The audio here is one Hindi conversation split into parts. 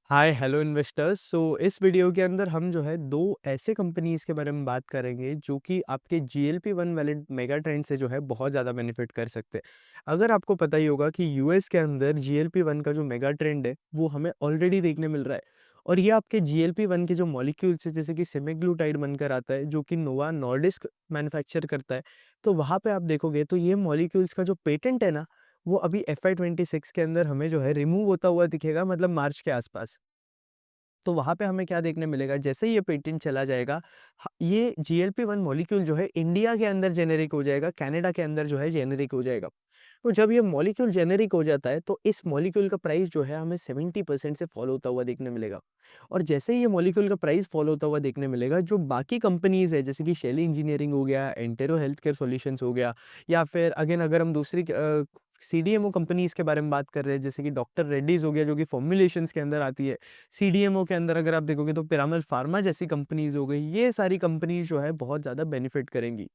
Hi hello investors. इस वीडियो के अंदर हम जो है दो ऐसे कंपनीज के बारे में बात करेंगे जो कि आपके GLP-1 वाले मेगा ट्रेंड से जो है बहुत ज़्यादा बेनिफिट कर सकते हैं। अगर आपको पता ही होगा कि यूएस के अंदर GLP-1 का जो मेगा ट्रेंड है वो हमें ऑलरेडी देखने मिल रहा है। और ये आपके GLP-1 के जो मॉलिक्यूल्स है जैसे कि सेमीग्लूटाइड बनकर आता है जो कि नोवा नॉर्डिस्क मैन्युफैक्चर करता है। तो वहाँ पे आप देखोगे तो ये मॉलिक्यूल्स का जो पेटेंट है ना, वो अभी FY 26 के अंदर हमें जो है रिमूव होता हुआ दिखेगा, मतलब मार्च के आसपास। तो वहाँ पे हमें क्या देखने मिलेगा, जैसे ही ये पेटेंट चला जाएगा, ये GLP-1 मॉलिक्यूल जो है इंडिया के अंदर जेनेरिक हो जाएगा, कनाडा के अंदर जो है जेनेरिक हो जाएगा। तो जब ये मॉलिक्यूल जेनेरिक हो जाता है तो इस मॉलिक्यूल का प्राइस जो है हमें 70% से फॉल होता हुआ देखने मिलेगा। और जैसे ही ये मॉलिक्यूल का प्राइस फॉल होता हुआ देखने मिलेगा, जो बाकी कंपनीज है जैसे कि शेली इंजीनियरिंग हो गया, एंटेरो हेल्थ केयर सॉल्यूशंस हो गया, या फिर अगेन अगर हम दूसरी CDMO कंपनीज के बारे में बात कर रहे हैं जैसे कि डॉक्टर रेड्डीज हो गया जो कि फॉर्मुलेशंस के अंदर आती है। CDMO के अंदर अगर आप देखोगे तो पिरामल फार्मा जैसी कंपनीज हो गई, ये सारी कंपनीज जो है बहुत ज़्यादा बेनिफिट करेंगी।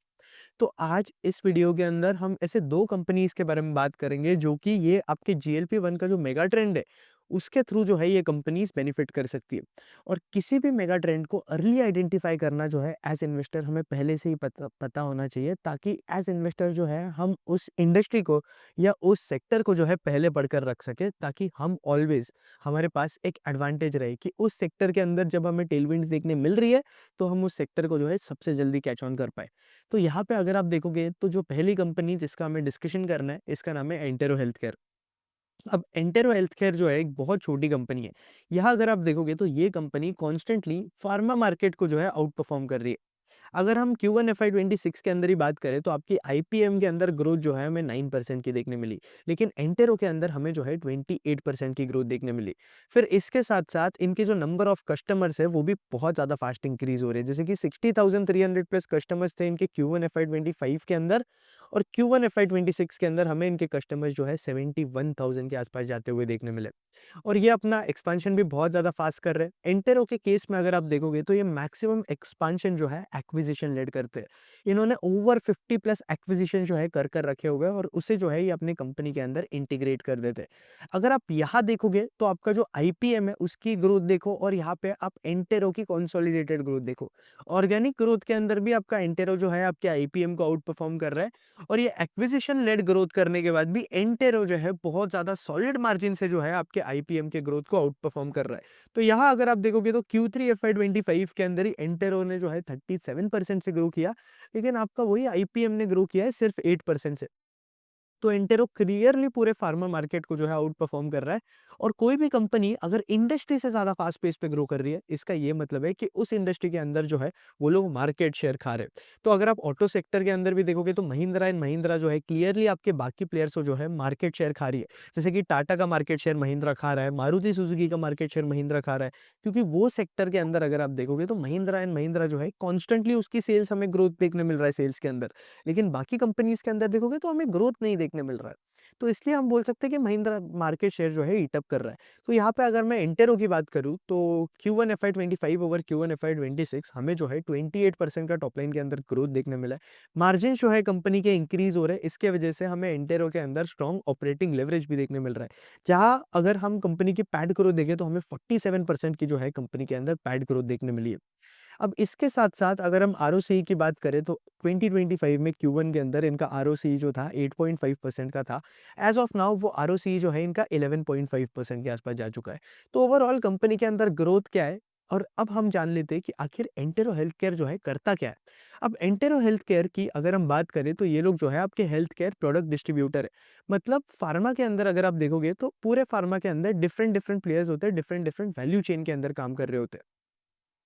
तो आज इस वीडियो के अंदर हम ऐसे 2 कंपनीज़ के बारे में बात करेंगे जो कि ये आपके GLP-1 का जो मेगा ट्रेंड है, उसके थ्रू जो है ये कंपनीज़ बेनिफिट कर सकती है। और किसी भी मेगा ट्रेंड को अर्ली आइडेंटिफाई करना जो है एज़ इन्वेस्टर हमें पहले से ही पता पता होना चाहिए, ताकि एज़ इन्वेस्टर जो है हम उस इंडस्ट्री को या उस सेक्टर को जो है पहले पढ़कर रख सकें, ताकि हम ऑलवेज़ हमारे पास एक एडवांटेज रहे कि उस सेक्टर के अंदर जब हमें टेलविंड्स देखने मिल रही है, तो हम उस सेक्टर को जो है सबसे जल्दी कैच ऑन कर पाएँ। तो यहाँ पे अगर आप देखोगे तो जो पहली कंपनी जिसका हमें डिस्कशन करना है, इसका नाम है एंटेरो हेल्थ केयर। अब एंटेरो हेल्थ केयर जो है एक बहुत छोटी कंपनी है। यहाँ अगर आप देखोगे तो ये कंपनी कॉन्स्टेंटली फार्मा मार्केट को जो है आउट परफॉर्म कर रही है। अगर हम Q1 FY 26 के अंदर ही बात करें तो आपकी IPM के अंदर ग्रोथ जो है हमें 9% की देखने मिली, लेकिन एंटेरो के अंदर हमें जो है 28% की ग्रोथ देखने मिली। फिर इसके साथ-साथ इनके जो नंबर ऑफ कस्टमर्स है वो भी बहुत ज़्यादा फास्ट इंक्रीज़ हो रहे हैं। जैसे कि 60,300 प्लस कस्टमर्स थे इनके Q1 FY 25 के अंदर, और Q1 FY 26 के अंदर हमें इनके कस्टमर्स जो है 71,000 के आसपास जाते हुए देखने मिले। और ये अपना एक्सपेंशन भी बहुत ज़्यादा फास्ट कर रहे हैं। एंटेरो के केस में अगर आप देखोगे तो ये मैक्सिमम एक्सपेंशन जो है एक्विजिशन लेड करते हैं। इन्होंने ओवर 50 प्लस एक्विजिशन जो है कर रखे हुए हैं और उसे जो है ये अपनी कंपनी के अंदर इंटीग्रेट कर देते हैं। अगर आप यहाँ देखोगे तो आपका जो IPM है उसकी ग्रोथ देखो, और यहाँ पे आप एंटेरो की कंसोलिडेटेड ग्रोथ देखो। ऑर्गेनिक ग्रोथ के अंदर भी आपका एंटेरो जो है आपके IPM को आउट परफॉर्म कर रहा है, और ये एक्विजिशन लेड ग्रोथ करने के बाद भी एंटेरो जो है बहुत ज़्यादा सॉलिड मार्जिन से जो है आपके IPM के ग्रोथ को आउट परफॉर्म कर रहा है। तो यहाँ अगर आप देखोगे तो Q3 FY 25 के अंदर ही एंटेरो ने जो है 37% से ग्रो किया, लेकिन आपका वही IPM ने ग्रो किया है सिर्फ 8% से। तो एंटेरो क्लियरली पूरे फार्मा मार्केट को जो है आउट परफॉर्म कर रहा है। और कोई भी कंपनी अगर इंडस्ट्री से ज़्यादा फास्ट पेस पे ग्रो कर रही है, इसका ये मतलब है कि उस इंडस्ट्री के अंदर जो है वो लोग मार्केट शेयर खा रहे हैं। तो अगर आप ऑटो सेक्टर के अंदर भी देखोगे तो महिंद्रा एंड महिंद्रा जो है क्लियरली आपके बाकी प्लेयर्स को जो है मार्केट शेयर खा रही है। जैसे कि टाटा का मार्केट शेयर महिंद्रा खा रहा है, मारुति सुजुकी का मार्केट शेयर महिंद्रा खा रहा है, क्योंकि वो सेक्टर के अंदर अगर आप देखोगे तो महिंद्रा एंड महिंद्रा जो है कॉन्स्टेंटली उसकी सेल्स हमें ग्रोथ देखने मिल रहा है सेल्स के अंदर। लेकिन बाकी कंपनीज के अंदर देखोगे तो हमें ग्रोथ नहीं देखने मिल रहा है। तो इसलिए हम बोल सकते हैं कि महिंद्रा मार्केट शेयर जो है ईट अप कर रहा है। तो यहाँ पे अगर मैं एंटेरो की बात करूँ तो Q1 FY 25 over Q1 FY 26 हमें जो है 28% का टॉप लाइन के अंदर ग्रोथ देखने मिला है। मार्जिन जो है कंपनी के इंक्रीज हो रहे हैं, इसके वजह से हमें एंटेरो के अंदर स्ट्रॉन्ग ऑपरेटिंग लेवरेज भी देखने मिल रहा है। जहाँ अगर हम कंपनी की पैट ग्रोथ देखें तो हमें 47% की जो है कंपनी के अंदर पैट ग्रोथ देखने मिली है। अब इसके साथ-साथ अगर हम ROCE की बात करें तो 2025 में Q1 के अंदर इनका ROCE जो था 8.5% का था। एज़ ऑफ नाउ वो ROCE जो है इनका 11.5% के आसपास जा चुका है। तो ओवरऑल कंपनी के अंदर ग्रोथ क्या है? और अब हम जान लेते हैं कि आखिर एंटेरो हेल्थ केयर जो है करता क्या है? अब एंटेरो हेल्थ केयर की अगर हम बात करें तो ये लोग जो है आपके हेल्थ केयर प्रोडक्ट डिस्ट्रीब्यूटर है। मतलब फार्मा के अंदर अगर आप देखोगे तो पूरे फार्मा के अंदर डिफरेंट प्लेयर्स होते हैं, डिफरेंट वैल्यू चेन के अंदर काम कर रहे होते हैं।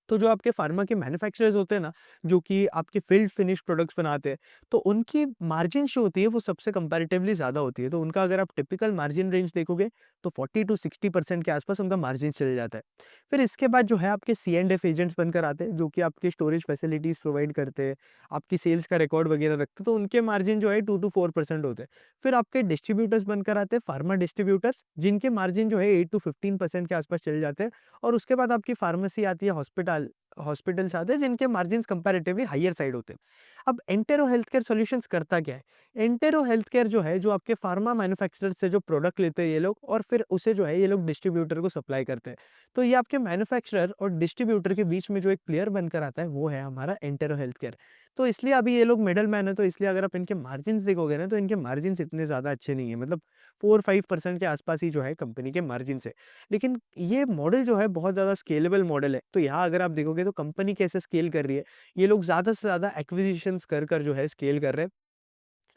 तो जो आपके फार्मा के मैन्युफैक्चरर्स होते हैं ना, जो कि आपके फिल्ड फिनिश प्रोडक्ट्स बनाते हैं, तो उनकी मार्जिन जो होती है वो सबसे कंपैरेटिवली ज़्यादा होती है। तो उनका अगर आप टिपिकल मार्जिन रेंज देखोगे तो 40 टू 60% के आसपास उनका मार्जिन चले जाता है। फिर इसके बाद जो है आपके C&F एजेंट्स बनकर आते हैं, जो कि आपकी स्टोरेज फैसिलिटीज़ प्रोवाइड करते हैं, आपकी सेल्स का रिकॉर्ड वगैरह रखते हैं, तो उनके मार्जिन जो है 2 टू 4% होते हैं। फिर आपके डिस्ट्रीब्यूटर्स बनकर आते हैं, फार्मा डिस्ट्रीब्यूटर्स, जिनके मार्जिन जो है 8 टू 15% के आसपास चले जाते हैं। और उसके बाद आपकी फार्मेसी आती है, हॉस्पिटल हॉस्पिटल्स आते हैं जिनके मार्जिन्स कंपैरेटिवली हायर साइड होते हैं। अब एंटेरो हेल्थ केयर सॉल्यूशंस करता क्या है? एंटेरो हेल्थ केयर जो है, जो आपके फार्मा मैन्युफैक्चरर से जो प्रोडक्ट लेते हैं ये लोग, और फिर उसे जो है ये लोग डिस्ट्रीब्यूटर को सप्लाई करते हैं। तो ये आपके मैन्युफैक्चरर और डिस्ट्रीब्यूटर के बीच में जो एक प्लेयर बनकर आता है, वो है हमारा एंटेरो हेल्थ केयर। तो इसलिए अभी ये लोग मिडल मैन है, तो इसलिए अगर आप इनके मार्जिन्स देखोगे ना, तो इनके मार्जिन्स इतने ज़्यादा अच्छे नहीं है, मतलब 4-5% के आसपास ही जो है कंपनी के मार्जिन्स है। लेकिन ये मॉडल जो है बहुत ज़्यादा स्केलेबल मॉडल है। तो यहाँ अगर आप देखोगे तो कंपनी कैसे स्केल कर रही है, ये लोग ज़्यादा से ज़्यादा एक्विजिशंस कर जो है स्केल कर रहे हैं।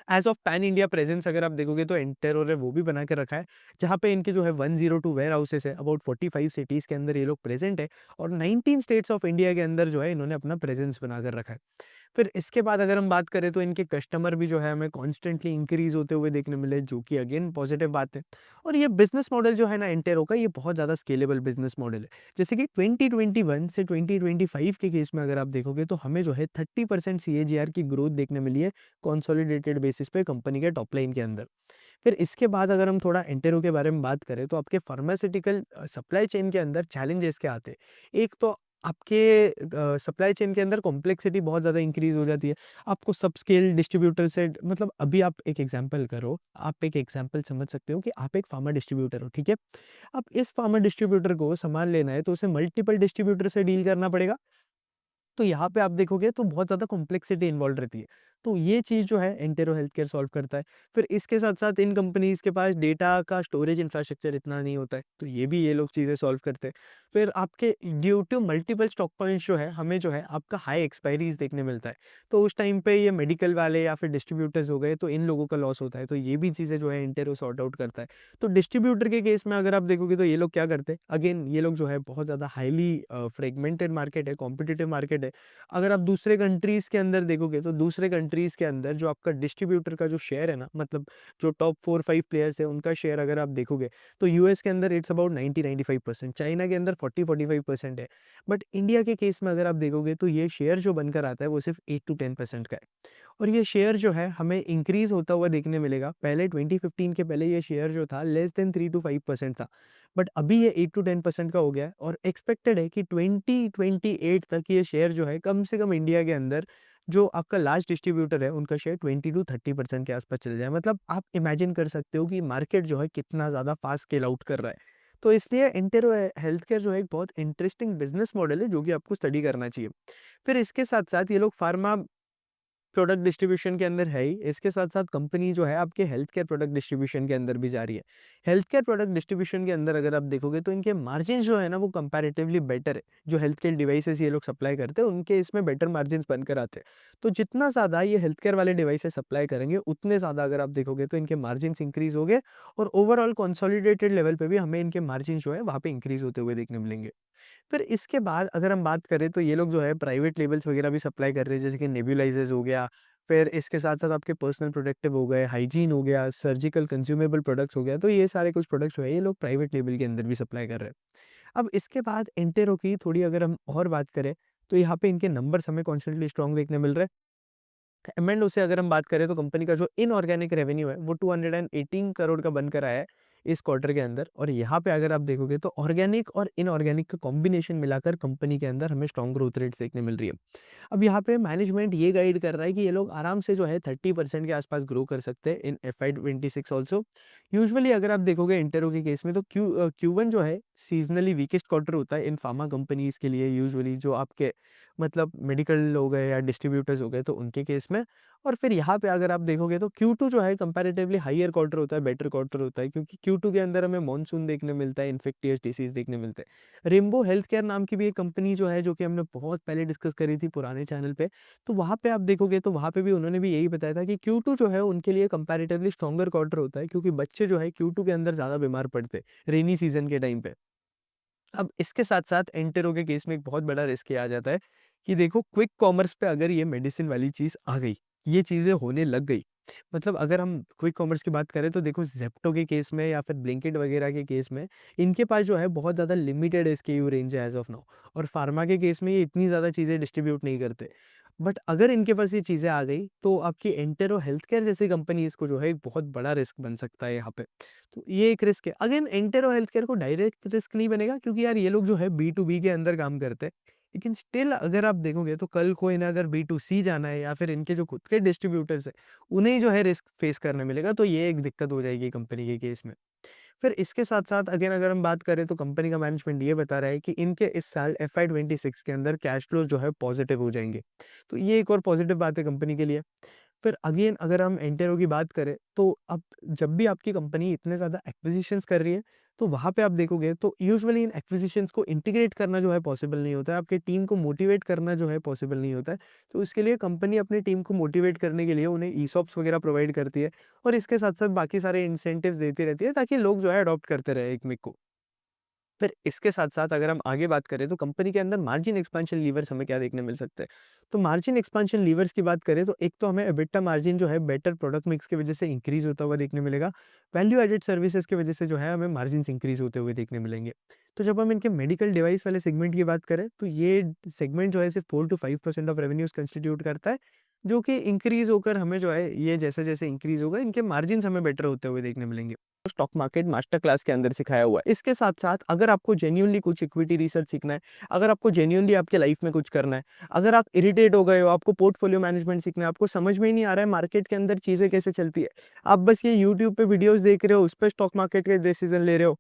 As of pan India presence अगर आप देखोगे तो एंटेरो ने वो भी बना के रखा है, जहाँ पे इनके जो है 102 वेयर हाउसेस है, अबाउट 45 सिटीज़ के अंदर ये लोग प्रेज़ेंट है, और 19 स्टेट्स ऑफ इंडिया के अंदर जो है इन्होंने अपना प्रेजेंस बना कर रखा है। फिर इसके बाद अगर हम बात करें तो इनके कस्टमर भी जो है हमें कॉन्स्टेंटली इंक्रीज़ होते हुए देखने मिले, जो कि अगेन पॉजिटिव बात है। और ये बिज़नेस मॉडल जो है ना एंटेरो का, ये बहुत ज़्यादा स्केलेबल बिज़नेस मॉडल है। जैसे कि 2021 से 2025 के केस में अगर आप देखोगे तो हमें जो है 30% सीएजीआर की ग्रोथ देखने मिली है कंसोलिडेटेड बेसिस पे कंपनी के टॉप लाइन के अंदर। फिर इसके बाद अगर हम थोड़ा एंटेरो के बारे में बात करें तो आपके फार्मास्यूटिकल सप्लाई चेन के अंदर चैलेंजेस क्या आते हैं। एक तो आपके सप्लाई चेन के अंदर कॉम्प्लेक्सिटी बहुत ज़्यादा इंक्रीज़ हो जाती है। आपको सब स्केल डिस्ट्रीब्यूटर से, मतलब अभी आप एक एग्जांपल करो, आप एक एग्जांपल समझ सकते हो कि आप एक फार्मा डिस्ट्रीब्यूटर हो, ठीक है? अब इस फार्मा डिस्ट्रीब्यूटर को सामान लेना है तो उसे मल्टीपल डिस्ट्रीब्यूटर से डील करना पड़ेगा। तो यहाँ पे आप देखोगे तो बहुत ज़्यादा कॉम्प्लेक्सिटी इन्वॉल्व रहती है। तो ये चीज़ जो है एंटेरो हेल्थ केयर सॉल्व करता है। फिर इसके साथ-साथ इन कंपनीज़ के पास डेटा का स्टोरेज इंफ्रास्ट्रक्चर इतना नहीं होता है, तो ये भी ये लोग चीज़ें सॉल्व करते हैं। फिर आपके due to multiple stock points जो है, हमें जो है आपका हाई एक्सपायरीज़ देखने मिलता है। तो उस टाइम पे ये मेडिकल वाले या फिर डिस्ट्रीब्यूटर्स हो गए, तो इन लोगों का लॉस होता है। तो ये भी चीज़ें जो है एंटेरो सॉर्ट आउट करता है। तो डिस्ट्रीब्यूटर के केस में अगर आप देखोगे तो ये लोग क्या करते हैं, अगेन ये लोग जो है बहुत ज़्यादा हाइली फ्रेगमेंटेड मार्केट है, कॉम्पिटिटिव मार्केट है। अगर आप दूसरे कंट्रीज़ के अंदर देखोगे तो दूसरे कंट्रीज़ के अंदर जो आपका डिस्ट्रीब्यूटर का जो शेयर है ना, मतलब जो टॉप 4-5 प्लेयर्स हैं उनका शेयर अगर आप देखोगे तो यूएस के अंदर इट्स अबाउट 90-95%, चाइना के अंदर 40-45% है। बट इंडिया के केस में अगर आप देखोगे तो ये शेयर जो बनकर आता है वो सिर्फ 8-10% का है। और ये शेयर जो है हमें इंक्रीज़ होता हुआ देखने मिलेगा। पहले 2015 के पहले ये शेयर जो था लेस देन 3 टू 5% था। बट अभी ये 8 टू 10% का हो गया है, और एक्सपेक्टेड है कि 2028 तक ये शेयर जो है कम से कम इंडिया के अंदर जो आपका लार्ज डिस्ट्रीब्यूटर है उनका शेयर 20 टू 30% के आसपास चल जाए। मतलब आप इमेजिन कर सकते हो कि मार्केट जो है कितना ज़्यादा फास्ट स्केल आउट कर रहा है। तो इसलिए एंटेरो हेल्थ केयर जो है एक बहुत इंटरेस्टिंग बिज़नेस मॉडल है जो कि आपको स्टडी करना चाहिए। फिर इसके साथ-साथ ये लोग फार्मा प्रोडक्ट डिस्ट्रीब्यूशन के अंदर है ही, इसके साथ-साथ कंपनी जो है आपके हेल्थ केयर प्रोडक्ट डिस्ट्रीब्यूशन के अंदर भी जा रही है। हेल्थ केयर प्रोडक्ट डिस्ट्रीब्यूशन के अंदर अगर आप देखोगे तो इनके मार्जिन्स जो है ना वो कंपैरेटिवली बेटर है। जो हेल्थ केयर डिवाइसेज़ ये लोग सप्लाई करते हैं उनके इसमें बेटर मार्जिन्स बनकर आते हैं। तो जितना ज़्यादा ये हेल्थ केयर वाले डिवाइसेज़ सप्लाई करेंगे उतने ज़्यादा अगर आप देखोगे तो इनके मार्जिन्स इंक्रीज़ होंगे, और ओवरऑल कंसोलिडेटेड लेवल पे भी हमें इनके मार्जिन्स जो है वहाँ पे इंक्रीज़ होते हुए देखने मिलेंगे। फिर इसके बाद अगर हम बात करें तो ये लोग जो है प्राइवेट लेबल्स वगैरह भी सप्लाई कर रहे हैं, जैसे कि नेबुलाइज़र्स हो गया, फिर इसके साथ-साथ आपके पर्सनल प्रोटेक्टिव हो गए, हाइजीन हो गया, सर्जिकल कंज्यूमेबल प्रोडक्ट्स हो गया, तो ये सारे कुछ प्रोडक्ट्स जो है ये लोग प्राइवेट लेबल के अंदर भी सप्लाई कर रहे हैं। अब इसके बाद एंटेरो की थोड़ी अगर हम और बात करें, तो यहाँ पे इनके नंबर्स हमें कॉन्स्टेंटली स्ट्रॉन्ग देखने मिल रहे हैं। एम&ओ से अगर हम बात करें तो कंपनी का जो इनऑर्गेनिक रेवेन्यू है वो 218 करोड़ का बनकर आया है इस क्वार्टर के अंदर, और यहाँ पे अगर आप देखोगे तो ऑर्गेनिक और इनऑर्गेनिक का कॉम्बिनेशन मिलाकर कंपनी के अंदर हमें स्ट्रॉन्ग ग्रोथ रेट्स देखने मिल रही है। अब यहाँ पे मैनेजमेंट ये गाइड कर रहा है कि ये लोग आराम से जो है 30% के आसपास ग्रो कर सकते हैं इन एफआई 26 ऑल्सो। यूजुअली अगर आप देखोगे इंटेरो के केस में तो क्यू वन जो है सीजनली वीकेस्ट क्वार्टर होता है इन फार्मा कंपनीज के लिए, यूजुअली जो आपके मतलब मेडिकल हो गए या डिस्ट्रीब्यूटर्स हो गए तो उनके केस में। और फिर यहाँ पे अगर आप देखोगे तो Q2 जो है कंपैरेटिवली हायर क्वार्टर होता है, बेटर क्वार्टर होता है, क्योंकि Q2 के अंदर हमें मॉनसून देखने मिलता है, इन्फेक्टियस डिसीज़ देखने मिलते हैं। रेनबो हेल्थ केयर नाम की भी एक कंपनी जो है, जो कि हमने बहुत पहले डिस्कस करी थी पुराने चैनल पे, तो वहाँ पे आप देखोगे तो वहाँ पे भी उन्होंने भी यही बताया था कि Q2 जो है उनके लिए कंपैरेटिवली स्ट्रॉन्गर क्वार्टर होता है, क्योंकि बच्चे जो है Q2 के अंदर ज़्यादा बीमार पड़ते हैं, रेनी सीज़न के टाइम पे। अब इसके साथ-साथ एंटेरो के केस में एक बहुत बड़ा रिस्क ये आ जाता है कि देखो क्विक कॉमर्स पे अगर ये मेडिसिन वाली चीज़ आ गई, ये चीज़ें होने लग गई, मतलब अगर हम क्विक कॉमर्स की बात करें तो देखो ज़ेप्टो के केस में या फिर ब्लिंकिट वगैरह के केस में इनके पास जो है बहुत ज़्यादा लिमिटेड एसकेयू रेंज है एज़ ऑफ नाउ, और फार्मा के केस में ये इतनी ज़्यादा चीज़ें डिस्ट्रीब्यूट नहीं करते। बट अगर इनके पास ये चीज़ें आ गई तो आपकी एंटेरो हेल्थ केयर जैसी कंपनीज़ को जो है एक बहुत बड़ा रिस्क बन सकता है यहाँ पे। तो ये एक रिस्क है। अगेन एंटेरो हेल्थ केयर को डायरेक्ट रिस्क नहीं बनेगा, क्योंकि यार ये लोग जो है बी टू बी के अंदर काम करते हैं। लेकिन स्टिल अगर आप देखोगे तो कल को इन्हें अगर बी2सी जाना है या फिर इनके जो खुद के डिस्ट्रीब्यूटर्स हैं, उन्हें जो है रिस्क फेस करने मिलेगा, तो ये एक दिक्कत हो जाएगी कंपनी के केस में। फिर इसके साथ-साथ अगेन अगर हम बात करें तो कंपनी का मैनेजमेंट ये बता रहा है कि इनके इस साल एफआई 26 के अंदर कैश फ्लोज़ जो है पॉज़िटिव हो जाएँगे। तो ये एक और पॉज़िटिव बात है कंपनी के लिए। फिर अगेन अगर हम एंटेरो की बात करें, तो अब जब भी आपकी कंपनी इतने ज़्यादा एक्विज़िशंस कर रही है, तो वहाँ पे आप देखोगे तो यूजुअली इन एक्विज़िशंस को इंटीग्रेट करना जो है पॉसिबल नहीं होता है, आपकी टीम को मोटिवेट करना जो है पॉसिबल नहीं होता है। तो इसके लिए कंपनी अपनी टीम को मोटिवेट करने के लिए उन्हें ईसॉप्स वगैरह प्रोवाइड करती है और इसके साथ-साथ बाकी सारे इंसेंटिव्स देती रहती है ताकि लोग जो है अडॉप्ट करते रहे एक मेक को। फिर इसके साथ-साथ अगर हम आगे बात करें तो कंपनी के अंदर मार्जिन एक्सपेंशन लीवर्स हमें क्या देखने मिल सकते हैं। तो मार्जिन एक्सपेंशन लीवर्स की बात करें तो एक तो हमें एबिटा मार्जिन जो है बेटर प्रोडक्ट मिक्स की वजह से इंक्रीज़ होता हुआ देखने मिलेगा। वैल्यू एडेड सर्विसेज़ की वजह से जो है हमें मार्जिन्स इंक्रीज़ होते हुए देखने मिलेंगे। तो जब हम इनके मेडिकल डिवाइस वाले सेगमेंट की बात करें तो ये सेगमेंट जो है सिर्फ 4 टू 5% ऑफ रेवेन्यूज़ कंस्टिट्यूट करता है, जो कि इंक्रीज़ होकर हमें जो है ये जैसे-जैसे इंक्रीज़ होगा इनके मार्जिन्स हमें बेटर होते हुए देखने मिलेंगे। स्टॉक मार्केट मास्टर क्लास के अंदर सिखाया हुआ है। इसके साथ-साथ अगर आपको जेन्युइनली कुछ इक्विटी रिसर्च सीखना है, अगर आपको जेन्युइनली आपके लाइफ में कुछ करना है, अगर आप इरिटेट हो गए हो, आपको पोर्टफोलियो मैनेजमेंट सीखना है, आपको समझ में ही नहीं आ रहा है मार्केट के अंदर चीज़ें कैसे चलती है, आप बस ये यूट्यूब पे वीडियोज़ देख रहे हो, उस पे स्टॉक मार्केट के डिसीज़न ले रहे हो,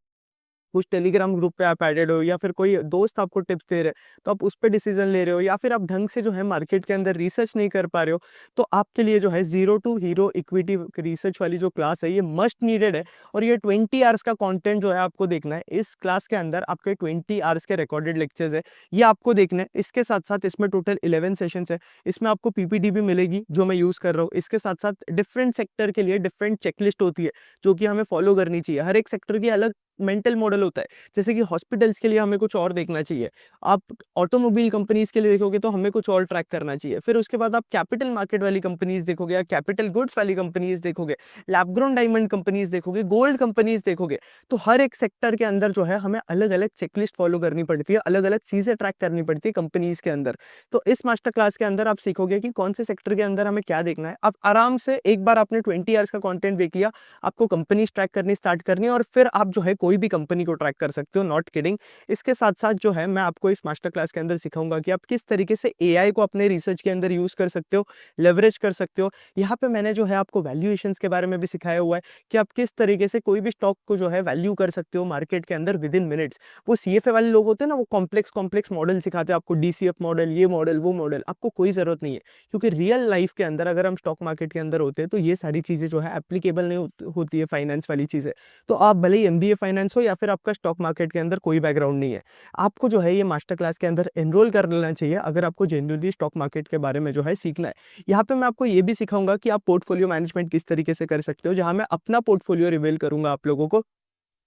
कुछ टेलीग्राम ग्रुप पे आप ऐडेड हो या फिर कोई दोस्त आपको टिप्स दे रहे हैं, तो आप उस पे डिसीजन ले रहे हो या फिर आप ढंग से जो है मार्केट के अंदर रिसर्च नहीं कर पा रहे हो, तो आपके लिए जो है zero to hero equity research वाली जो क्लास है ये मस्ट नीडेड है और ये 20 आवर्स का कंटेंट जो है आपको देखना है। इस क्लास के अंदर आपके 20 आवर्स के रिकॉर्डेड लेक्चर्स है, ये आपको देखना है। इसके साथ-साथ इसमें टोटल 11 सेशंस है। इसमें आपको पीपीटी भी मिलेगी जो मैं यूज़ कर रहा हूँ। इसके साथ-साथ डिफरेंट सेक्टर के लिए डिफरेंट चेकलिस्ट होती है, जो कि हमें फॉलो करनी चाहिए। हर एक सेक्टर की अलग मेंटल मॉडल होता है। जैसे कि हॉस्पिटल्स के लिए हमें कुछ और देखना चाहिए। आप ऑटोमोबाइल कंपनीज़ के लिए देखोगे तो हमें कुछ और ट्रैक करना चाहिए। फिर उसके बाद आप कैपिटल मार्केट वाली कंपनीज़ देखोगे या कैपिटल गुड्स वाली कंपनीज़ देखोगे, लैब ग्रोन डायमंड कंपनीज़ देखोगे, गोल्ड कंपनीज़ देखोगे। तो हर एक सेक्टर के अंदर जो है हमें अलग-अलग चेकलिस्ट फॉलो करनी पड़ती है, अलग-अलग चीज़ें ट्रैक करनी पड़ती है कंपनीज़ के अंदर। तो इस मास्टर क्लास के अंदर आप सीखोगे कि कौन से सेक्टर के अंदर हमें क्या देखना है। आप आराम से एक बार आपने 20 आवर्स का कंटेंट देख लिया, आपको कंपनीज़ ट्रैक करनी स्टार्ट करनी है और फिर आप जो है कोई भी कंपनी को ट्रैक कर सकते हो, नॉट किडिंग। इसके साथ-साथ जो है मैं आपको इस मास्टर क्लास के अंदर सिखाऊँगा कि आप किस तरीके से एआई को अपने रिसर्च के अंदर यूज़ कर सकते हो, लेवरेज कर सकते हो। यहाँ पे मैंने जो है आपको वैल्यूएशंस के बारे में भी सिखाया हुआ है कि आप किस तरीके से कोई भी स्टॉक को जो है वैल्यू कर सकते हो मार्केट के अंदर विदिन मिनट्स। वो सीएफए वाले लोग होते हैं ना, वो कॉम्प्लेक्स कॉम्प्लेक्स मॉडल सिखाते हैं आपको, डीसीएफ मॉडल, ये मॉडल, वो मॉडल, आपको कोई ज़रूरत नहीं है। क्योंकि रियल लाइफ के अंदर अगर हम स्टॉक मार्केट के अंदर होते हैं तो ये सारी चीज़ें जो है एप्लीकेबल नहीं होती है फाइनेंस वाली चीज़ें। तो आप भले ही एमबीए फाइनेंस हो या फिर आपका स्टॉक मार्केट के अंदर कोई बैकग्राउंड नहीं है, आपको जो है ये मास्टर क्लास के अंदर एनरोल कर लेना चाहिए अगर आपको जेन्युइनली स्टॉक मार्केट के बारे में जो है सीखना है। यहाँ पे मैं आपको ये भी सिखाऊँगा कि आप पोर्टफोलियो मैनेजमेंट किस तरीके से कर सकते हो, जहाँ मैं अपना पोर्टफोलियो रिवील करूँगा आप लोगों को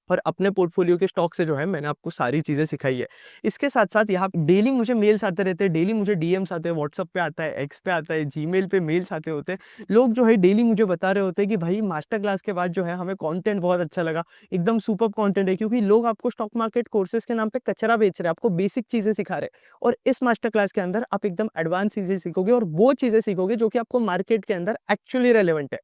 और अपने पोर्टफोलियो के स्टॉक से जो है मैंने आपको सारी चीज़ें सिखाई है। इसके साथ-साथ यहाँ डेली मुझे मेल्स आते रहते हैं, डेली मुझे डीएम्स आते हैं, व्हाट्सएप पे आता है, एक्स पे आता है, जीमेल पे मेल्स आते होते हैं। लोग जो है डेली मुझे बता रहे होते हैं कि भाई मास्टर क्लास के बाद जो है हमें कंटेंट बहुत अच्छा लगा, एकदम सुपर्ब कंटेंट है, क्योंकि लोग आपको स्टॉक मार्केट कोर्सेज़ के नाम पे कचरा बेच रहे हैं, आपको बेसिक चीज़ें सिखा रहे हैं और इस मास्टर क्लास के अंदर आप एकदम एडवांस चीज़ें सीखोगे और वो चीज़ें सीखोगे जो कि आपको मार्केट के अंदर एक्चुअली रेलेवेंट है।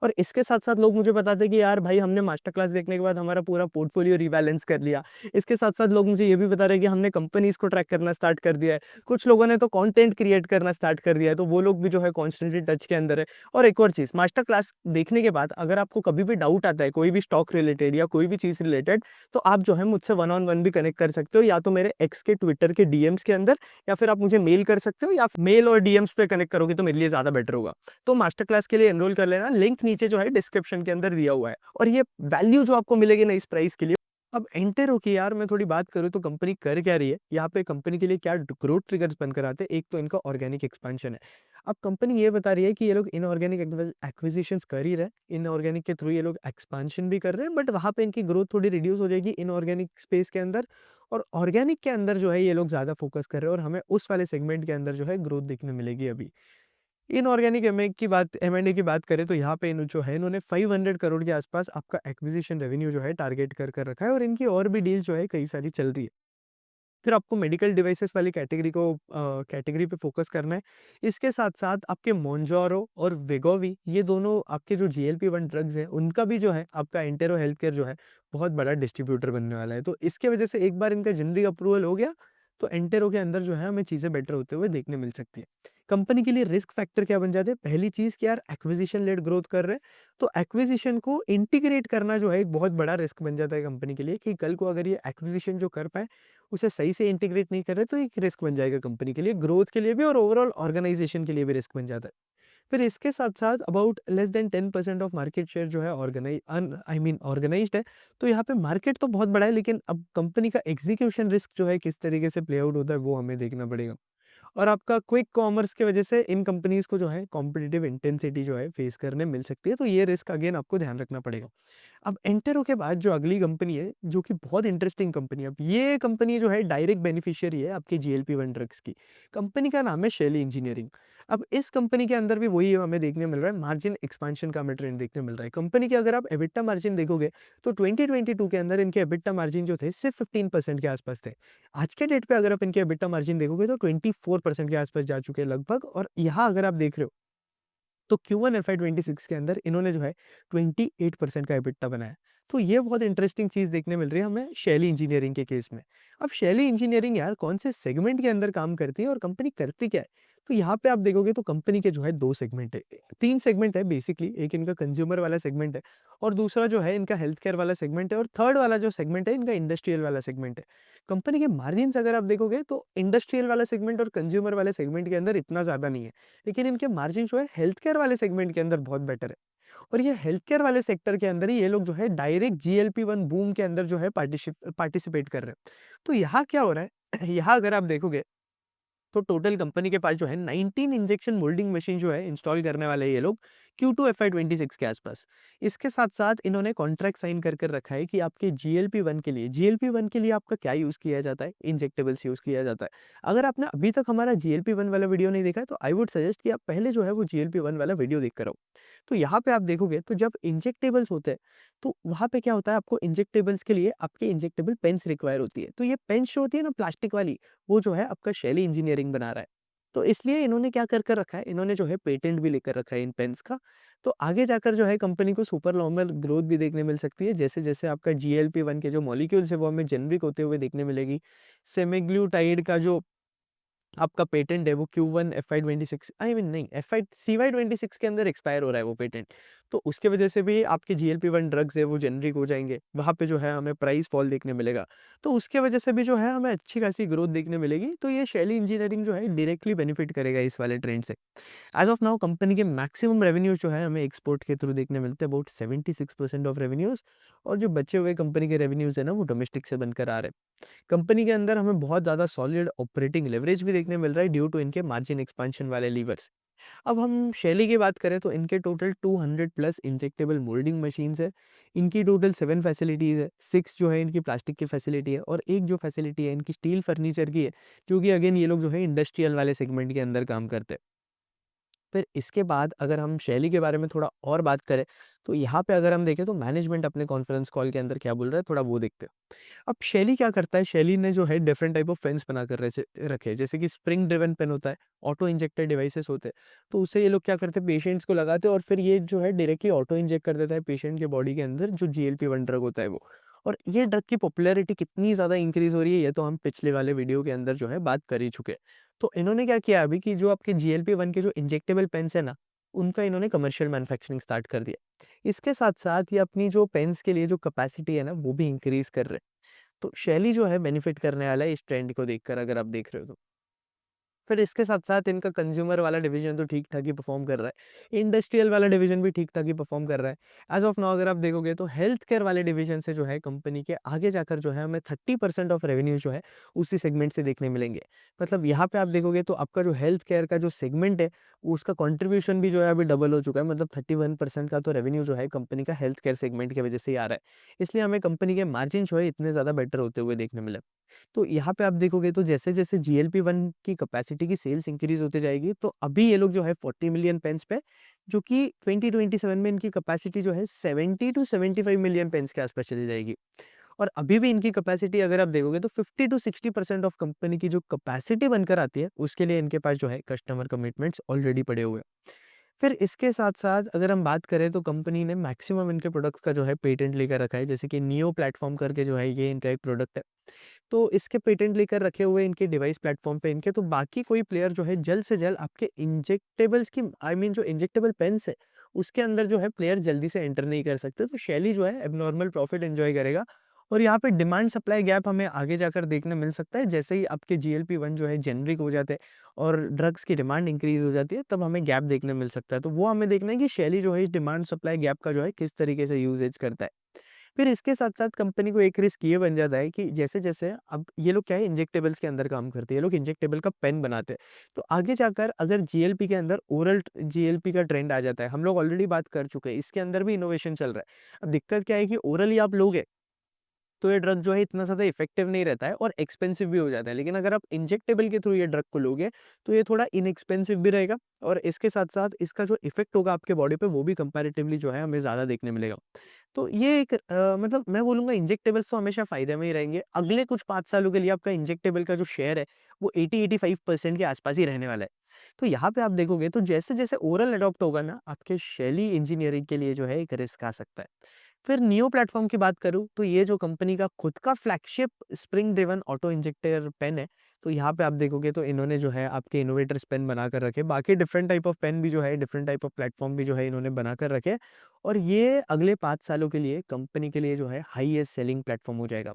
और इसके साथ-साथ लोग मुझे बताते हैं कि यार भाई हमने मास्टर क्लास देखने के बाद हमारा पूरा पोर्टफोलियो रिबैलेंस कर लिया। इसके साथ-साथ लोग मुझे ये भी बता रहे हैं कि हमने कंपनीज़ को ट्रैक करना स्टार्ट कर दिया है। कुछ लोगों ने तो कंटेंट क्रिएट करना स्टार्ट कर दिया है, तो वो लोग भी जो है कॉन्स्टेंटली टच के अंदर है। और एक और चीज़, मास्टर क्लास देखने के बाद अगर आपको कभी भी डाउट आता है, कोई भी स्टॉक रिलेटेड या कोई भी चीज़ रिलेटेड, तो आप जो है मुझसे वन ऑन वन भी कनेक्ट कर सकते हो, या तो मेरे एक्स के, ट्विटर के डीएम्स के अंदर, या फिर आप मुझे मेल कर सकते हो, या मेल और डीएम्स पे कनेक्ट करोगे तो मेरे लिए ज़्यादा बेटर होगा। तो मास्टर क्लास के लिए एनरोल कर लेना, लिंक नीचे जो है डिस्क्रिप्शन के अंदर दिया हुआ है और ये वैल्यू जो आपको मिलेगी ना इस प्राइस के लिए। अब एंटेरो की यार मैं थोड़ी बात करूँ तो कंपनी कर क्या रही है, यहाँ पे कंपनी के लिए क्या ग्रोथ ट्रिगर्स बनकर आते हैं। एक तो इनका ऑर्गेनिक एक्सपेंशन है। अब कंपनी ये बता रही है कि ये लोग इनऑर्गेनिक एक्विजिशंस कर ही रहे हैं, इनऑर्गेनिक के थ्रू ये लोग एक्सपेंशन भी कर रहे हैं, बट वहाँ पे इनकी ग्रोथ थोड़ी रिड्यूस हो जाएगी इनऑर्गेनिक स्पेस के अंदर, और ऑर्गेनिक के अंदर जो है ये लोग ज़्यादा फोकस कर रहे हैं और हमें उस वाले सेगमेंट के अंदर जो है ग्रोथ दिखने मिलेगी अभी। इनऑर्गेनिक एम&ए की बात करें तो यहाँ पे जो है इन्होंने 500 करोड़ के आसपास आपका एक्विजिशन रेवेन्यू जो है टारगेट कर रखा है और इनकी और भी डील जो है कई सारी चल रही है। फिर आपको मेडिकल डिवाइसेस वाली कैटेगरी पे फोकस करना है। इसके साथ-साथ आपके मोंजोरो और वेगोवी, ये दोनों आपके जो जीएलपी-1 ड्रग्स हैं, उनका भी जो है आपका एंटेरो हेल्थ केयर जो है बहुत बड़ा डिस्ट्रीब्यूटर बनने वाला है। तो इसके वजह से एक बार इनका जनरिक अप्रूवल हो गया, तो एंटेरो के अंदर जो है हमें चीज़ें बेटर होते हुए देखने मिल सकती है। कंपनी के लिए रिस्क फैक्टर क्या बन जाते हैं? पहली चीज़ कि यार एक्विजिशन लेड ग्रोथ कर रहे हैं, तो एक्विजिशन को इंटीग्रेट करना जो है एक बहुत बड़ा रिस्क बन जाता है कंपनी के लिए कि कल को अगर ये एक्विजिशन जो कर पाए, उसे सही से इंटीग्रेट नहीं कर रहे तो एक रिस्क बन जाएगा कंपनी के लिए, ग्रोथ के लिए भी और ओवरऑल ऑर्गेनाइजेशन के लिए भी रिस्क बन जाता है। फिर इसके साथ-साथ about less than 10% of market share जो है ऑर्गेनाइज्ड है। तो यहाँ पे मार्केट तो बहुत बड़ा है, लेकिन अब कंपनी का एग्ज़ीक्यूशन रिस्क जो है किस तरीके से प्ले आउट होता है वो हमें देखना पड़ेगा। और आपका क्विक कॉमर्स की वजह से इन कंपनीज़ को जो है कॉम्पिटिटिव इंटेंसिटी जो है फेस करने मिल सकती है, तो ये रिस्क अगेन आपको ध्यान रखना पड़ेगा। अब एंटेरो के बाद जो अगली कंपनी है, जो कि बहुत इंटरेस्टिंग कंपनी है, अब ये कंपनी जो है डायरेक्ट बेनिफिशियरी है आपके जीएलपी-1 ड्रग्स की। कंपनी का नाम है शैली इंजीनियरिंग। अब इस कंपनी के अंदर भी वही हमें देखने मिल रहा है, मार्जिन एक्सपेंशन का हमें ट्रेंड देखने मिल रहा है। कंपनी की अगर आप एबिटा मार्जिन देखोगे, तो 2022 के अंदर इनके एबिटा मार्जिन जो थे सिर्फ 15% के आसपास थे। आज के डेट पे अगर आप इनके एबिटा मार्जिन देखोगे तो 24% के आसपास जा चुके हैं लगभग, और यहाँ अगर आप देख रहे हो तो Q1 FY26 के अंदर इन्होंने जो है 28% का एबिटा बनाया। तो ये बहुत इंटरेस्टिंग चीज़ देखने मिल रही है हमें शैली इंजीनियरिंग के केस में। अब शैली इंजीनियरिंग यार कौन से सेगमेंट के अंदर काम करती है और कंपनी करती क्या है? तो यहाँ पे आप देखोगे तो कंपनी के जो है 2 सेगमेंट है। 3 सेगमेंट है बेसिकली, एक इनका कंज्यूमर वाला सेगमेंट है और दूसरा जो है इनका हेल्थ केयर वाला सेगमेंट है और थर्ड वाला जो सेगमेंट है इनका इंडस्ट्रियल वाला सेगमेंट है। कंपनी के मार्जिन्स अगर आप देखोगे तो इंडस्ट्रियल वाला सेगमेंट और कंज्यूमर वाले सेगमेंट के अंदर इतना ज़्यादा नहीं है। लेकिन इनके मार्जिन जो है हेल्थ केयर वाले सेगमेंट के अंदर बहुत बेटर है। और ये हेल्थ केयर वाले सेक्टर के अंदर ही ये लोग जो है डायरेक्ट जीएलपी-1 बूम के अंदर जो है पार्टिसिपेट कर रहे हैं। तो यहाँ क्या हो रहा है? यहाँ अगर आप देखोगे तो टोटल कंपनी के पास जो है 19 इंजेक्शन मोल्डिंग मशीन जो है इंस्टॉल करने वाले हैं ये लोग Q2 FY26 के आसपास। इसके साथ-साथ इन्होंने कॉन्ट्रैक्ट साइन कर रखा है कि आपके जीएलपी-1 के लिए आपका क्या यूज़ किया जाता है? इंजेक्टेबल्स यूज़ किया जाता है। अगर आपने अभी तक हमारा जीएलपी-1 वाला वीडियो नहीं देखा है तो आई वुड सजेस्ट कि आप पहले जो है वो जीएलपी-1 वाला वीडियो देख कर आओ। तो यहाँ पे आप देखोगे तो जब इंजेक्टेबल्स होते हैं, तो वहाँ पे क्या होता है, आपको इंजेक्टेबल्स के लिए आपकी इंजेक्टेबल पेन्स रिक्वायर होती है। तो ये पेन्स जो होती है ना प्लास्टिक वाली, वो जो है आपका शैली इंजीनियरिंग बना रहा है। तो इसलिए इन्होंने क्या कर रखा है, इन्होंने जो है पेटेंट भी लेकर रखा है इन पेन्स का। तो आगे जाकर जो है कंपनी को सुपर नॉर्मल ग्रोथ भी देखने मिल सकती है, जैसे-जैसे आपका जीएलपी-1 के जो मॉलिक्यूल्स है वो हमें जेनरिक होते हुए देखने मिलेगी। सेमेग्लूटाइड का जो आपका पेटेंट है वो Q1 FY26 आई मीन नहीं FY CY26 के अंदर एक्सपायर हो रहा है वो पेटेंट। तो उसके वजह से भी आपके GLP-1 ड्रग्स है वो जेनरिक हो जाएँगे। वहाँ पे जो है हमें प्राइस फॉल देखने मिलेगा। तो उसके वजह से भी जो है हमें अच्छी खासी ग्रोथ देखने मिलेगी। तो ये शैली इंजीनियरिंग जो है डायरेक्टली बेनिफिट करेगा इस वाले ट्रेंड से। एज़ ऑफ नाउ कंपनी के मैक्सिमम रेवेन्यूज़ जो है हमें एक्सपोर्ट के थ्रू देखने मिलते हैं, अबाउट 76% ऑफ रेवेन्यूज़, और जो बचे हुए कंपनी के रेवेन्यूज़ है ना वो डोमेस्टिक से बनकर आ रहे हैं। कंपनी के अंदर हमें बहुत ज़्यादा सॉलिड ऑपरेटिंग लेवरेज भी देखने मिल रहा है ड्यू टू इनके मार्जिन एक्सपेंशन वाले लीवर्स। अब हम शैली की बात करें तो इनके total 200 plus injectable moulding machines है। इनकी टोटल 7 फैसिलिटीज़ है, 6 जो है इनकी प्लास्टिक की फैसिलिटी है और एक जो फैसिलिटी है इनकी स्टील फर्नीचर की है, क्योंकि अगेन ये लोग जो है इंडस्ट्रियल वाले सेगमेंट के अंदर काम करते हैं। फिर इसके बाद अगर हम शैली के बारे में थोड़ा और बात करें, तो यहाँ पे अगर हम देखें तो मैनेजमेंट अपने कॉन्फ्रेंस कॉल के अंदर क्या बोल रहा है, थोड़ा वो देखते हैं। अब शैली क्या करता है, शैली ने जो है डिफरेंट टाइप ऑफ पेन्स बनाकर रखे हैं, जैसे कि स्प्रिंग ड्रिवन पेन होता है, ऑटो इंजेक्टर डिवाइसेस होते हैं। तो उससे ये लोग क्या करते हैं, पेशेंट्स को लगाते हैं और फिर ये जो है डायरेक्टली ऑटो इंजेक्ट कर देता है पेशेंट के बॉडी के अंदर जो जीएलपी-1 ड्रग होता है वो। और ये ड्रग की पॉपुलैरिटी कितनी ज़्यादा इंक्रीज़ हो रही है, ये तो हम पिछले वाले वीडियो के अंदर जो है बात कर ही चुके हैं। तो इन्होंने क्या किया अभी कि जो आपके जीएलपी-1 के जो इंजेक्टेबल पेन्स है ना, उनका इन्होंने कमर्शियल मैन्युफैक्चरिंग स्टार्ट कर दिया। इसके साथ-साथ ये अपनी जो पेन्स के लिए जो कैपेसिटी है ना, वो भी इंक्रीज़ कर रहे हैं। तो शैली जो है बेनिफिट करने वाला है इस ट्रेंड को देखकर, अगर आप देख रहे हो तो। फिर इसके साथ-साथ इनका कंज्यूमर वाला डिवीज़न तो ठीक-ठाक ही परफ़ॉर्म कर रहा है। इंडस्ट्रियल वाला डिवीज़न भी ठीक-ठाक ही परफ़ॉर्म कर रहा है। ऐज़ ऑफ नाउ अगर आप देखोगे तो हेल्थ केयर वाले डिवीज़न से जो है कंपनी के आगे जाकर जो है हमें 30% ऑफ रेवेन्यू जो है उसी सेगमेंट से देखने मिलेंगे। मतलब यहाँ पे आप देखोगे तो आपका जो हेल्थ केयर का जो सेगमेंट है, उसका कंट्रीब्यूशन भी जो है अभी डबल हो चुका है। मतलब 31% का तो रेवेन्यू जो है कंपनी का हेल्थ केयर सेगमेंट की वज़ह से ही आ रहा है। इसलिए हमें कंपनी के मार्जिन जो है इतने ज़्यादा बेटर होते हुए देखने मिले। तो यहाँ पे आप देखोगे तो जैसे-जैसे जीएलपी-1 की कैपेसिटी की सेल्स इंक्रीज़ होते जाएगी, तो अभी ये लोग जो है 40 मिलियन पेन्स पे, जो कि 2027 में इनकी कैपेसिटी जो है 70 टू 75 मिलियन पेन्स के आसपास चली जाएगी। और अभी भी इनकी कैपेसिटी अगर आप देखोगे तो 50 टू 60% ऑफ कंपनी की जो कैपेसिटी बनकर आती है, उसके लिए इनके पास जो है कस्टमर कमिटमेंट्स ऑलरेडी पड़े हुए हैं। फिर इसके साथ-साथ अगर हम बात करें तो कंपनी ने मैक्सिमम इनके प्रोडक्ट्स का जो है पेटेंट लेकर रखा है, जैसे कि नियो प्लेटफ़ॉर्म करके जो है ये इनका एक प्रोडक्ट है। तो इसके पेटेंट लेकर रखे हुए इनके डिवाइस प्लेटफ़ॉर्म पे इनके, तो बाकी कोई प्लेयर जो है जल्द से जल्द आपके इंजेक्टेबल्स की आई मीन जो इंजेक्टेबल पेन्स है, उसके अंदर जो है प्लेयर जल्दी से एंटर नहीं कर सकते। तो शैली जो है एब्नॉर्मल प्रॉफ़िट एन्जॉय करेगा और यहाँ पे डिमांड सप्लाई गैप हमें आगे जाकर देखने मिल सकता है। जैसे ही आपके जीएलपी-1 जो है जेनेरिक हो जाते हैं और ड्रग्स की डिमांड इंक्रीज़ हो जाती है, तब हमें गैप देखने मिल सकता है। तो वो हमें देखना है कि शैली जो है इस डिमांड सप्लाई गैप का जो है किस तरीके से यूसेज करता है। फिर इसके साथ-साथ कंपनी को एक रिस्क ये बन जाता है कि जैसे-जैसे अब ये लोग क्या है इंजेक्टेबल्स के अंदर काम करते हैं, ये लोग इंजेक्टेबल का पेन बनाते हैं। तो आगे जाकर अगर जीएलपी के अंदर ओरल जीएलपी का ट्रेंड आ जाता है, हम लोग ऑलरेडी बात कर चुके हैं, इसके अंदर भी इनोवेशन चल रहा है। अब दिक्कत क्या है कि ओरली आप लोगे तो ये ड्रग जो है इतना ज़्यादा इफ़ेक्टिव नहीं रहता है और एक्सपेंसिव भी हो जाता है। लेकिन अगर आप इंजेक्टेबल के थ्रू ये ड्रग को लोगे, तो ये थोड़ा इनएक्सपेंसिव भी रहेगा और इसके साथ-साथ इसका जो इफ़ेक्ट होगा आपके बॉडी पे वो भी कंपैरेटिवली जो है हमें ज़्यादा देखने मिलेगा। तो ये एक मतलब मैं बोलूँगा इंजेक्टेबल्स तो हमेशा फ़ायदे में ही रहेंगे। अगले कुछ 5 सालों के लिए आपका इंजेक्टेबल का जो शेयर है, वो 80-85% के आसपास ही रहने वाला है। तो यहाँ पे आप देखोगे तो जैसे-जैसे ओरल अडॉप्ट होगा ना, आपके शैली इंजीनियरिंग के लिए जो है एक रिस्क आ सकता है। फिर नियो प्लेटफ़ॉर्म की बात करूँ, तो ये जो कंपनी का खुद का flagship spring driven auto injector pen है, तो यहाँ पे आप देखोगे तो इन्होंने जो है आपके इनोवेटर्स पेन बनाकर रखे। बाकी डिफरेंट टाइप ऑफ पेन भी जो है, डिफरेंट टाइप ऑफ प्लेटफ़ॉर्म भी जो है इन्होंने बनाकर रखे और ये अगले 5 सालों के लिए कंपनी के लिए जो है हाईएस्ट सेलिंग प्लेटफ़ॉर्म हो जाएगा।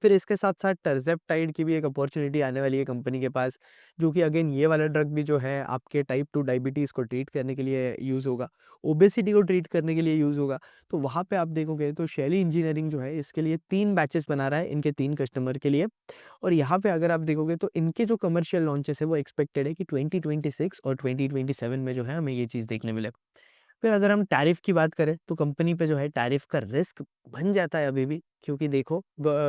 फिर इसके साथ-साथ टर्ज़ेप्टाइड की भी एक अपॉर्च्युनिटी आने वाली है कंपनी के पास, जो कि अगेन ये वाला ड्रग भी जो है आपके टाइप 2 डायबिटीज़ को ट्रीट करने के लिए यूज़ होगा, ओबेसिटी को ट्रीट करने के लिए यूज़ होगा। तो वहाँ पे आप देखोगे तो शैली इंजीनियरिंग जो है इसके लिए 3 बैचेज़ बना रहा है इनके 3 कस्टमर के लिए और यहाँ पे अगर आप देखोगे तो इनके जो कमर्शियल लॉन्चेस है वो एक्सपेक्टेड है कि 2026 और 2027 में जो है हमें ये चीज़ देखने मिले। फिर अगर हम टैरिफ की बात करें तो कंपनी पे जो है टैरिफ का रिस्क बन जाता है अभी भी क्योंकि देखो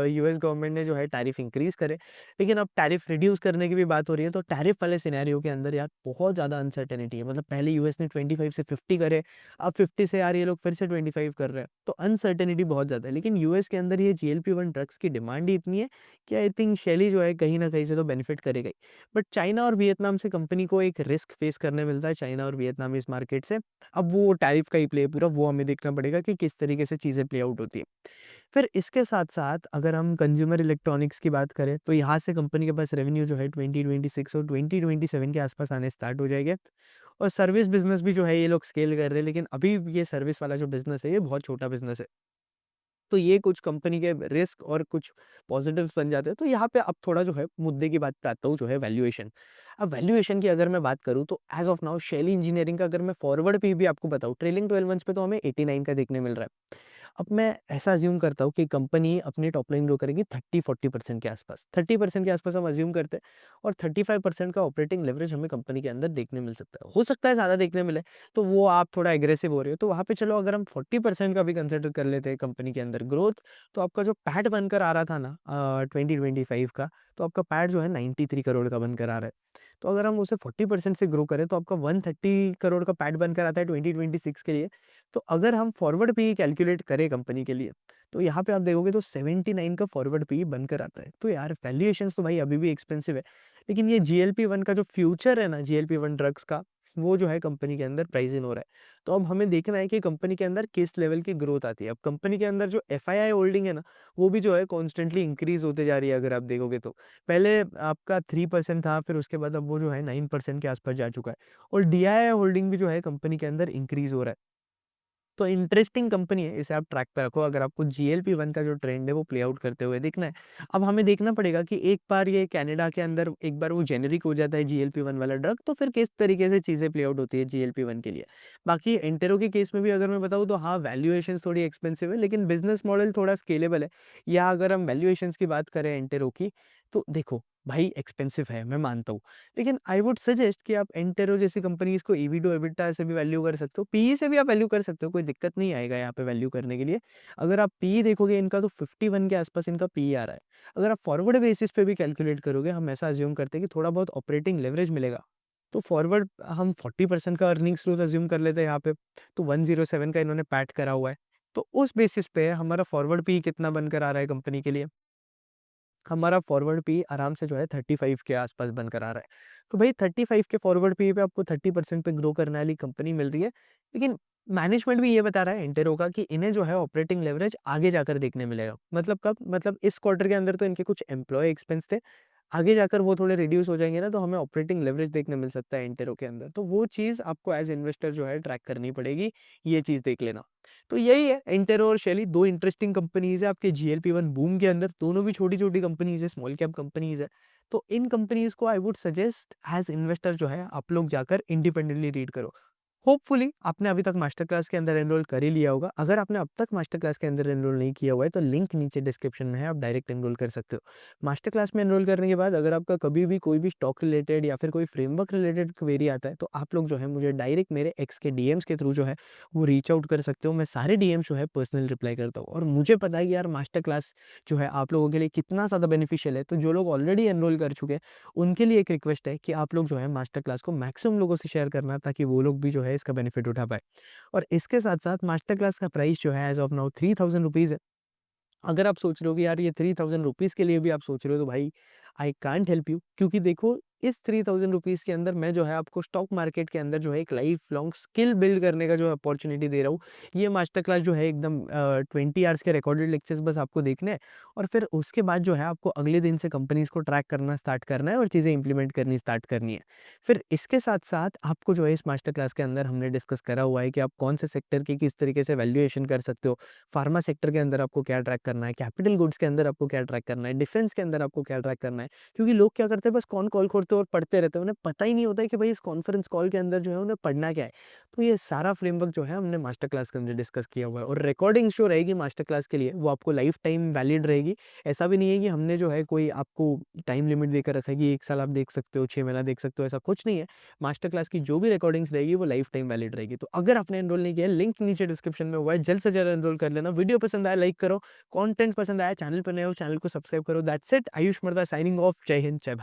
यूएस गवर्नमेंट ने जो है टैरिफ इंक्रीज करे लेकिन अब टैरिफ रिड्यूस करने की भी बात हो रही है तो टैरिफ वाले सिनेरियो के अंदर यार बहुत ज़्यादा अनसर्टेनिटी है मतलब पहले यूएस ने 25 से 50 करे अब 50 से यार ये लोग फिर से 25 कर रहे हैं तो अनसर्टेनिटी बहुत ज़्यादा है लेकिन यूएस के अंदर ये जीएलपी 1 ड्रग्स की डिमांड ही इतनी है कि आई थिंक शैली जो है कहीं ना कहीं से तो बेनिफिट करेगा ही बट चाइना और वियतनाम से कंपनी को एक रिस्क फेस करने मिलता है चाइना और वियतनाम इस मार्केट से अब वो टैरिफ का ही प्ले है पूरा, वो हमें देखना पड़ेगा कि किस तरीके से चीज़ें प्ले आउट होती है। फिर इसके साथ-साथ अगर हम कंज्यूमर इलेक्ट्रॉनिक्स की बात करें, तो यहाँ से कंपनी के पास रेवेन्यू जो है 2026 और 2027 के आसपास आने स्टार्ट हो जाएँगे। और सर्विस बिज़नेस भी जो है ये लोग स्केल कर रहे हैं, लेकिन अभी ये सर्विस वाला जो बिज़नेस है, ये बहुत छोटा बिज़नेस है। तो ये कुछ कंपनी के रिस्क और कुछ पॉजिटिव्स बन जाते हैं। तो यहाँ पे अब थोड़ा जो है मुद्दे की बात पे आता हूँ, जो है वैल्यूएशन। अब वैल्यूएशन की अगर मैं बात करूँ तो ऐज़ ऑफ नाउ शैली इंजीनियरिंग का अगर मैं फॉरवर्ड पे भी आपको बताऊँ, ट्रेलिंग 12 मंथ्स पे तो हमें 89 का देखने मिल रहा है। अब मैं ऐसा अज़्यूम करता हूँ कि कंपनी अपनी टॉप लाइन ग्रो करेगी 30-40% के आसपास। 30% के आसपास हम अज़्यूम करते हैं और 35% का ऑपरेटिंग लेवरेज हमें कंपनी के अंदर देखने मिल सकता है। हो सकता है ज़्यादा देखने मिले, तो वो आप थोड़ा एग्रेसिव हो रहे हो, तो वहाँ पे चलो अगर हम 40% का भी कंसिडर कर लेते हैं कंपनी के अंदर ग्रोथ, तो आपका जो पैट बनकर आ रहा था ना 2025 का, तो आपका पैट जो है 93 करोड़ का बनकर आ रहा है। तो अगर हम उसे 40% से ग्रो करें, तो आपका 130 करोड़ का पैट बनकर आता है 2026 के लिए। तो अगर हम फॉरवर्ड पे ही कैलकुलेट करें कंपनी के लिए, तो यहाँ पे आप देखोगे तो 79 का फॉरवर्ड पे ही बनकर आता है। तो यार वैल्यूएशंस तो भाई अभी भी एक्सपेंसिव है। लेकिन ये जीएलपी-1 का जो फ्यूचर है ना, जीएलपी-1 ड्रग्स का, वो जो है कंपनी के अंदर प्राइज़ इन हो रहा है। तो अब हमें देखना है कि कंपनी के अंदर किस लेवल की ग्रोथ आती है। अब कंपनी के अंदर जो एफआईआई होल्डिंग है ना, वो भी जो है कॉन्स्टेंटली इंक्रीज़ होते जा रही है अगर आप देखोगे तो। पहले आपका 3% था, फिर उसके बाद अब वो जो है 9% के आसपास जा चुका है और डीआईआई होल्डिंग भी जो है कंपनी के अंदर इंक्रीज़ हो रहा है। तो इंटरेस्टिंग कंपनी है, इसे आप ट्रैक पे रखो अगर आपको जीएलपी-1 का जो ट्रेंड है वो प्ले आउट करते हुए देखना है। अब हमें देखना पड़ेगा कि एक बार ये कनाडा के अंदर एक बार वो जेनेरिक हो जाता है जीएलपी-1 वाला ड्रग तो फिर किस तरीके से चीज़ें प्ले आउट होती है जीएलपी-1 के लिए। बाकी एंटेरो के केस में भी अगर मैं बताऊँ तो हाँ, वैल्यूएशंस थोड़ी एक्सपेंसिव है लेकिन बिज़नेस मॉडल थोड़ा स्केलेबल है। या अगर हम वैल्यूएशंस की बात करें एंटेरो की, तो देखो भाई एक्सपेंसिव है, मैं मानता हूँ। लेकिन आई वुड सजेस्ट कि आप एंटेरो जैसी कंपनीज़ को ईवी टू एबिटा से भी वैल्यू कर सकते हो, पीई से भी आप वैल्यू कर सकते हो, कोई दिक्कत नहीं आएगा यहाँ पे वैल्यू करने के लिए। अगर आप पीई देखोगे इनका तो 51 के आसपास इनका पीई आ रहा है। अगर आप फॉरवर्ड बेसिस पे भी कैलकुलेट करोगे, हम ऐसा अज़्यूम करते हैं कि थोड़ा बहुत ऑपरेटिंग लेवरेज मिलेगा, तो फॉरवर्ड हम 40% का अर्निंग्स ग्रोथ अज़्यूम कर लेते हैं यहाँ पे, तो 107 का इन्होंने पैट करा हुआ है। तो उस बेसिस पे हमारा फॉरवर्ड पीई कितना बनकर आ रहा है कंपनी के लिए? हमारा फॉरवर्ड पी आराम से जो है 35 के आसपास बनकर आ रहा है। तो भाई 35 के फॉरवर्ड पी पे आपको 30% पे ग्रो करने वाली कंपनी मिल रही है। लेकिन मैनेजमेंट भी ये बता रहा है एंटेरो का कि इन्हें जो है ऑपरेटिंग लेवरेज आगे जाकर देखने मिलेगा। मतलब कब? मतलब इस क्वार्टर के अंदर तो इनके कुछ एम्प्लॉयी एक्सपेंस थे। आगे जाकर वो थोड़े रिड्यूस हो जाएँगे ना, तो हमें ऑपरेटिंग लेवरेज देखने मिल सकता है एंटेरो के अंदर। तो वो चीज़ आपको एज़ इन्वेस्टर जो है ट्रैक करनी पड़ेगी, ये चीज़ देख लेना। तो यही है, एंटेरो और शेली 2 इंटरेस्टिंग कंपनीज़ है आपके जीएलपी-1 बूम के अंदर। दोनों भी छोटी-छोटी कंपनीज़ है, स्मॉल कैप कंपनीज़ है। तो इन कंपनीज़ को I would suggest as investor जो है आप लोग जाकर इंडिपेंडेंटली रीड करो। होपफुली आपने अभी तक मास्टर क्लास के अंदर एनरोल कर ही लिया होगा। अगर आपने अब तक मास्टर क्लास के अंदर एनरोल नहीं किया हुआ है, तो लिंक नीचे डिस्क्रिप्शन में है, आप डायरेक्ट एनरोल कर सकते हो। मास्टर क्लास में एनरोल करने के बाद अगर आपका कभी भी कोई भी स्टॉक रिलेटेड या फिर कोई फ्रेमवर्क रिलेटेड क्वेरी आता है, तो आप लोग जो है मुझे डायरेक्ट मेरे एक्स के डीएम्स के थ्रू जो है वो रीच आउट कर सकते हो। मैं सारे डीएम्स जो है पर्सनल रिप्लाई करता हूँ और मुझे पता है कि यार मास्टर क्लास जो है आप लोगों के लिए कितना ज़्यादा बेनिफिशियल है। तो जो लोग ऑलरेडी एनरोल कर चुके हैं, उनके लिए एक रिक्वेस्ट है कि आप लोग जो है मास्टर क्लास को मैक्सिमम लोगों से शेयर करना, ताकि वो लोग भी जो है इसका बेनिफिट उठा पाएँ। और इसके साथ-साथ मास्टर क्लास का प्राइस जो है एज़ ऑफ नाउ 3000 रुपीज़ है। अगर आप सोच रहे हो कि यार ये 3000 रुपीज़ के लिए भी आप सोच रहे हो, तो भाई आई कांट हेल्प यू, क्योंकि देखो इस 3000 रुपीज़ के अंदर मैं जो है आपको स्टॉक मार्केट के अंदर जो है एक लाइफ लॉन्ग स्किल बिल्ड करने का जो है अपॉर्च्युनिटी दे रहा हूँ। ये मास्टर क्लास जो है एकदम 20 आवर्स के रिकॉर्डेड लेक्चर्स बस आपको देखने हैं और फिर उसके बाद जो है आपको अगले दिन से कंपनीज़ को ट्रैक करना स्टार्ट करना है और चीज़ें इंप्लीमेंट करनी स्टार्ट करनी है। फिर इसके साथ-साथ आपको जो है इस मास्टर क्लास के अंदर हमने डिस्कस करा हुआ है कि आप कौन से सेक्टर की किस तरीके से वैल्यूएशन कर सकते हो। फार्मा सेक्टर के अंदर आपको क्या ट्रैक करना है, कैपिटल गुड्स के अंदर आपको क्या ट्रैक करना है, डिफेंस के अंदर आपको क्या ट्रैक करना है। क्योंकि लोग क्या करते हैं, बस कॉल खोलते हैं और पढ़ते रहते हैं। उन्हें पता ही नहीं होता है कि भाई इस कॉन्फ्रेंस कॉल के अंदर जो है उन्हें पढ़ना क्या है। तो ये सारा फ्रेमवर्क जो है हमने मास्टर क्लास के अंदर डिस्कस किया हुआ है और रिकॉर्डिंग्स जो रहेगी मास्टर क्लास के लिए वो आपको लाइफ टाइम वैलिड रहेगी। ऐसा भी नहीं है कि हमने जो है कोई आपको टाइम लिमिट देकर रखा है कि 1 साल आप देख सकते हो, 6 महीना देख सकते हो, ऐसा कुछ नहीं है। मास्टर क्लास की जो भी रिकॉर्डिंग्स रहेगी वो लाइफ टाइम वैलिड रहेगी। तो अगर आपने एनरोल नहीं किया है, लिंक नीचे डिस्क्रिप्शन में हुआ है, जल्द से जल्द एनरोल कर लेना। वीडियो पसंद आया लाइक करो, कंटेंट पसंद आया चैनल पर नए हो चैनल को सब्सक्राइब करो। That's it. आयुष मर्दा साइनिंग ऑफ। जय हिंद, जय भारत।